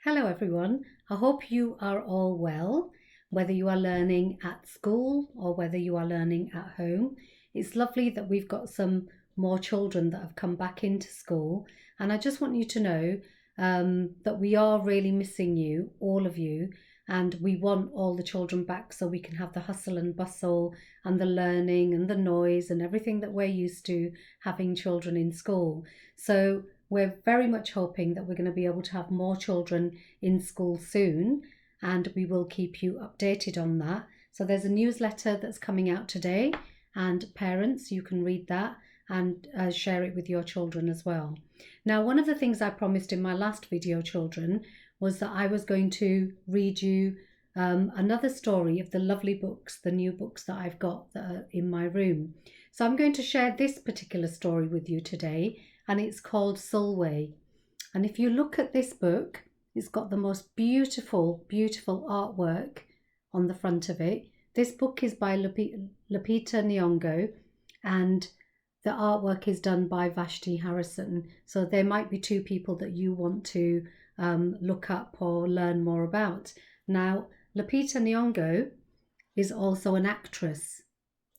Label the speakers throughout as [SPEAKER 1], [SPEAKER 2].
[SPEAKER 1] Hello everyone, I hope you are all well, whether you are learning at school or whether you are learning at home. It's lovely that we've got some more children that have come back into school, and I just want you to know that we are really missing you, all of you, and we want all the children back so we can have the hustle and bustle and the learning and the noise and everything that we're used to having children in school. So we're very much hoping that we're going to be able to have more children in school soon, and we will keep you updated on that. So there's a newsletter that's coming out today, and parents, you can read that and share it with your children as well. Now, one of the things I promised in my last video, children, was that I was going to read you another story of the lovely books, the new books that I've got that are in my room. So I'm going to share this particular story with you today, and it's called Sulwe. And if you look at this book, it's got the most beautiful, beautiful artwork on the front of it. This book is by Lupita Nyong'o, and the artwork is done by Virdee Harrison. So there might be two people that you want to look up or learn more about. Now, Lupita Nyong'o is also an actress.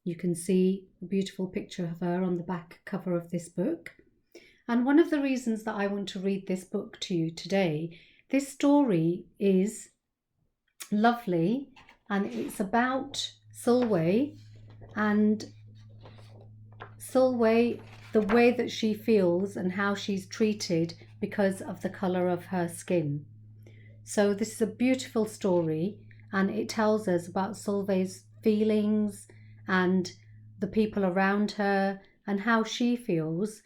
[SPEAKER 1] You can see a beautiful picture of her on the back cover of this book. And one of the reasons that I want to read this book to you today, this story is lovely, and it's about Sulwe, and Sulwe, the way that she feels and how she's treated because of the colour of her skin. So this is a beautiful story, and it tells us about Sulwe's feelings and the people around her and how she feels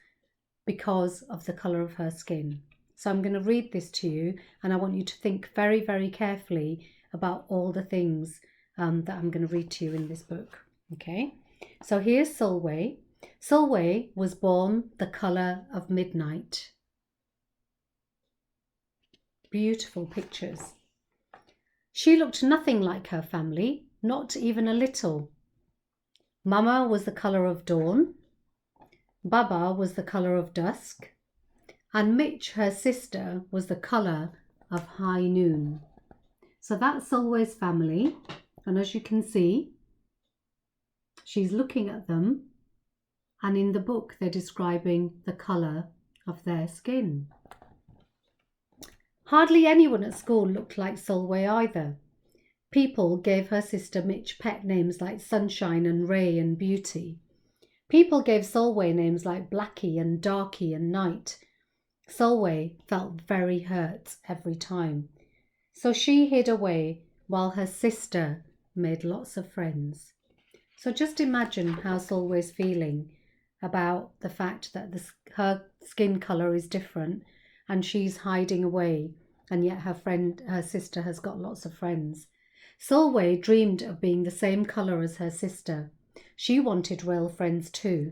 [SPEAKER 1] because of the colour of her skin. So I'm going to read this to you, and I want you to think very, very carefully about all the things that I'm going to read to you in this book. Okay, so here's Sulwe. Sulwe was born the colour of midnight. Beautiful pictures. She looked nothing like her family, not even a little. Mama was the colour of dawn. Baba was the colour of dusk, and Mitch, her sister, was the colour of high noon. So that's Sulwe's family, and as you can see, she's looking at them, and in the book they're describing the colour of their skin. Hardly anyone at school looked like Sulwe either. People gave her sister Mitch pet names like Sunshine and Ray and Beauty. People gave Sulwe names like Blackie and Darkie and Night. Sulwe felt very hurt every time, so she hid away while her sister made lots of friends. So just imagine how Sulwe's feeling about the fact that her skin colour is different and she's hiding away, and yet her sister has got lots of friends. Sulwe dreamed of being the same colour as her sister. She wanted real friends too.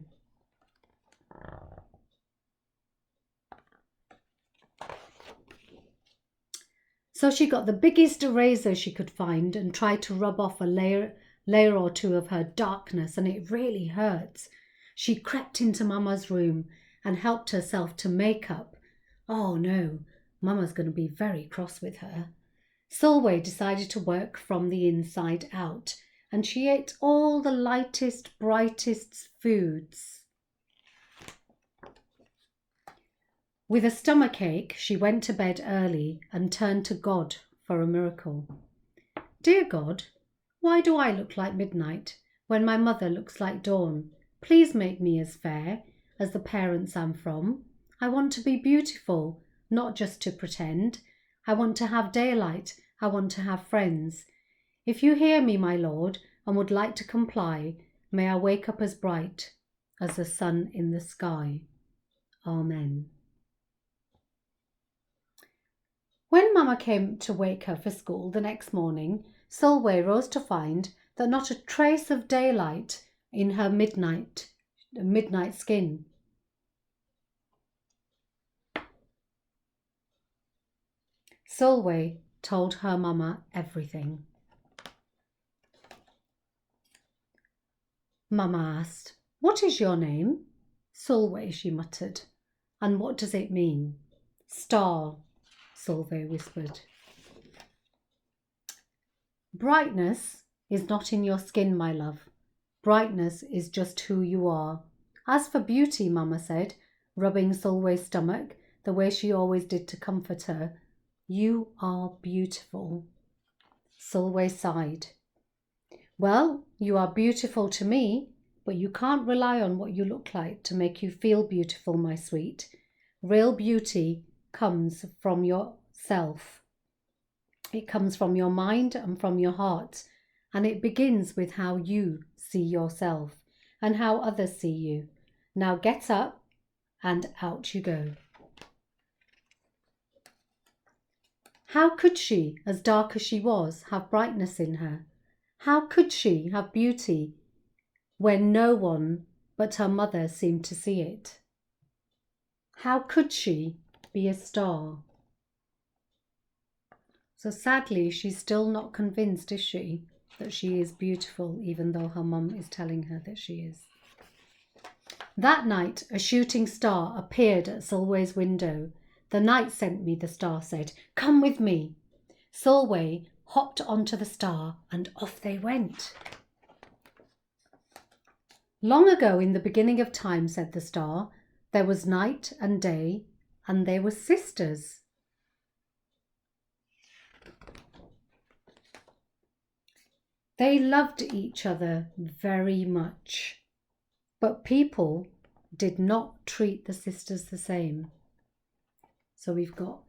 [SPEAKER 1] So she got the biggest eraser she could find and tried to rub off a layer or two of her darkness, and it really hurts. She crept into Mama's room and helped herself to makeup. Oh no, Mama's going to be very cross with her. Sulwe decided to work from the inside out, and she ate all the lightest, brightest foods. With a stomachache, she went to bed early and turned to God for a miracle. Dear God, why do I look like midnight when my mother looks like dawn? Please make me as fair as the parents I'm from. I want to be beautiful, not just to pretend. I want to have daylight. I want to have friends. If you hear me, my Lord, and would like to comply, may I wake up as bright as the sun in the sky. Amen. When Mama came to wake her for school the next morning, Sulwe rose to find that not a trace of daylight in her midnight skin. Sulwe told her Mama everything. Mama asked, "What is your name?" "Sulwe," she muttered. "And what does it mean?" "Star," Sulwe whispered. Brightness is not in your skin, my love. Brightness is just who you are. As for beauty, Mama said, rubbing Sulwe's stomach the way she always did to comfort her, you are beautiful. Sulwe sighed. Well, you are beautiful to me, but you can't rely on what you look like to make you feel beautiful, my sweet. Real beauty comes from yourself. It comes from your mind and from your heart, and it begins with how you see yourself and how others see you. Now get up and out you go. How could she, as dark as she was, have brightness in her? How could she have beauty when no one but her mother seemed to see it? How could she be a star? So sadly, she's still not convinced, is she, that she is beautiful, even though her mum is telling her that she is. That night, a shooting star appeared at Sulwe's window. The night sent me, the star said. Come with me. Sulwe hopped onto the star and off they went. Long ago in the beginning of time, said the star, there was night and day, and they were sisters. They loved each other very much, but people did not treat the sisters the same. So we've got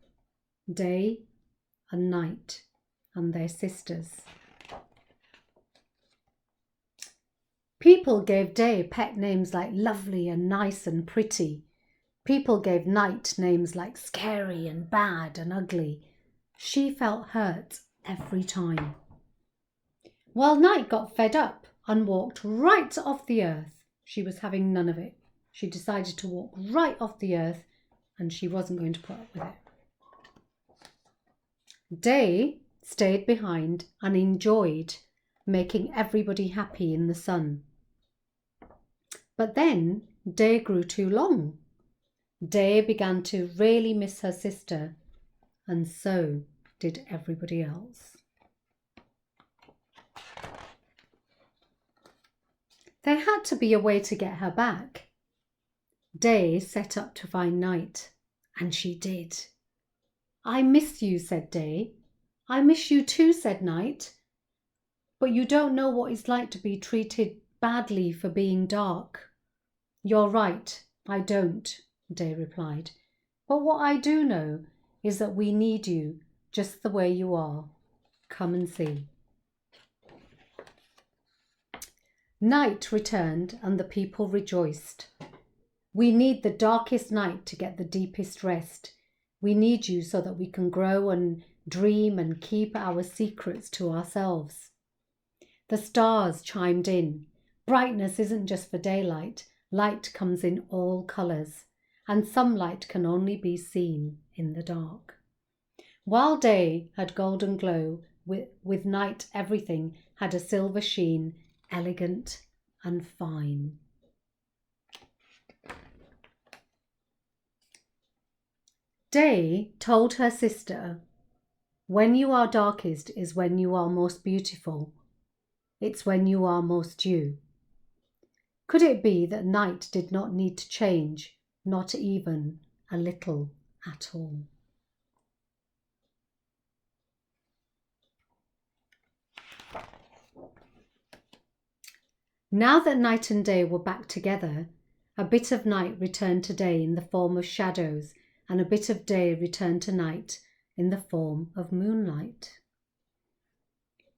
[SPEAKER 1] day and night, and they're sisters. People gave Day pet names like lovely and nice and pretty. People gave Night names like scary and bad and ugly. She felt hurt every time. Well, Night got fed up and walked right off the earth. She was having none of it. She decided to walk right off the earth, and she wasn't going to put up with it. Day stayed behind and enjoyed making everybody happy in the sun. But then Day grew too long. Day began to really miss her sister, and so did everybody else. There had to be a way to get her back. Day set up to find Night, and she did. I miss you, said Day. I miss you too, said Night. But you don't know what it's like to be treated badly for being dark. You're right, I don't, Day replied. But what I do know is that we need you just the way you are. Come and see. Night returned and the people rejoiced. We need the darkest night to get the deepest rest. We need you so that we can grow and dream and keep our secrets to ourselves. The stars chimed in. Brightness isn't just for daylight. Light comes in all colours, and some light can only be seen in the dark. While day had golden glow, with night everything had a silver sheen, elegant and fine. Day told her sister, when you are darkest is when you are most beautiful. It's when you are most you. Could it be that night did not need to change, not even a little at all? Now that night and day were back together, a bit of night returned to day in the form of shadows, and a bit of day returned to night in the form of moonlight.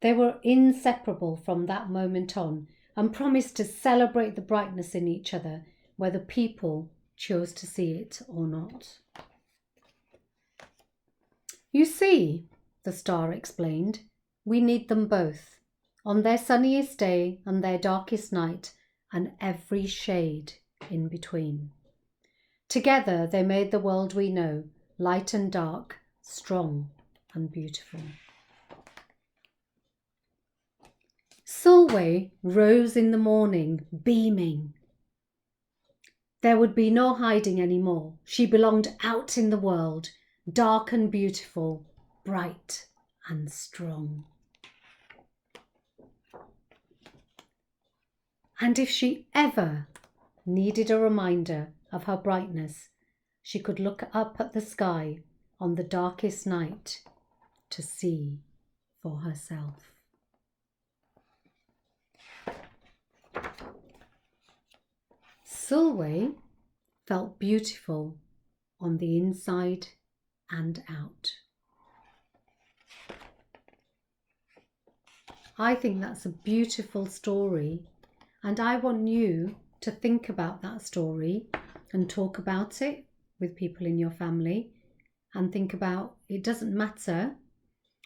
[SPEAKER 1] They were inseparable from that moment on, and promised to celebrate the brightness in each other, whether people chose to see it or not. You see, the star explained, we need them both, on their sunniest day and their darkest night, and every shade in between. Together they made the world we know, light and dark, strong and beautiful. Sulwe rose in the morning, beaming. There would be no hiding anymore. She belonged out in the world. dark and beautiful, bright and strong. And if she ever needed a reminder of her brightness, she could look up at the sky on the darkest night to see for herself. Sulwe felt beautiful on the inside and out. I think that's a beautiful story, and I want you to think about that story and talk about it with people in your family, and think about, it doesn't matter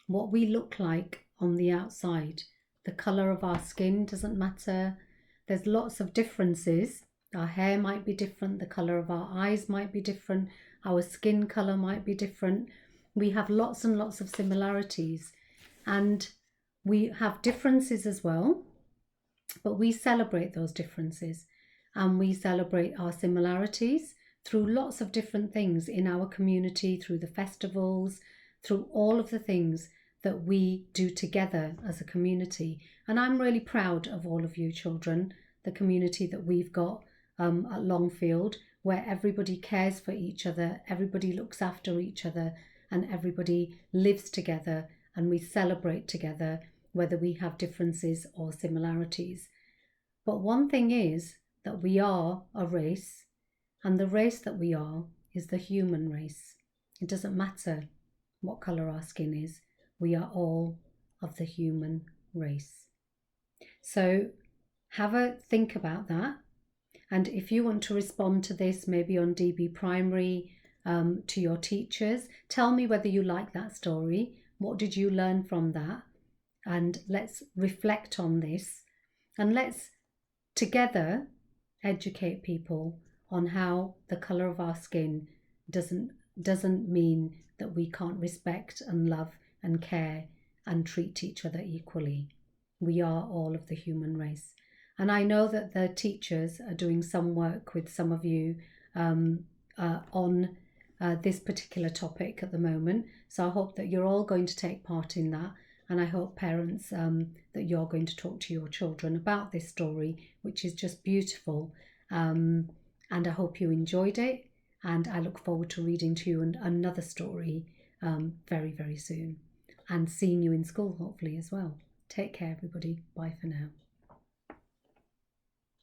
[SPEAKER 1] what we look like on the outside. The colour of our skin doesn't matter. There's lots of differences. Our hair might be different, the colour of our eyes might be different, our skin colour might be different. We have lots and lots of similarities, and we have differences as well, but we celebrate those differences, and we celebrate our similarities through lots of different things in our community, through the festivals, through all of the things that we do together as a community. And I'm really proud of all of you children, the community that we've got at Longfield, where everybody cares for each other, everybody looks after each other, and everybody lives together, and we celebrate together, whether we have differences or similarities. But one thing is that we are a race, and the race that we are is the human race. It doesn't matter what colour our skin is, we are all of the human race. So have a think about that. And if you want to respond to this, maybe on DB Primary, to your teachers, tell me whether you like that story. What did you learn from that? And let's reflect on this, and let's together educate people on how the colour of our skin doesn't mean that we can't respect and love and care and treat each other equally. We are all of the human race. And I know that the teachers are doing some work with some of you on this particular topic at the moment. So I hope that you're all going to take part in that. And I hope, parents, that you're going to talk to your children about this story, which is just beautiful. And I hope you enjoyed it. And I look forward to reading to you another story very, very soon. And seeing you in school, hopefully, as well. Take care, everybody. Bye for now.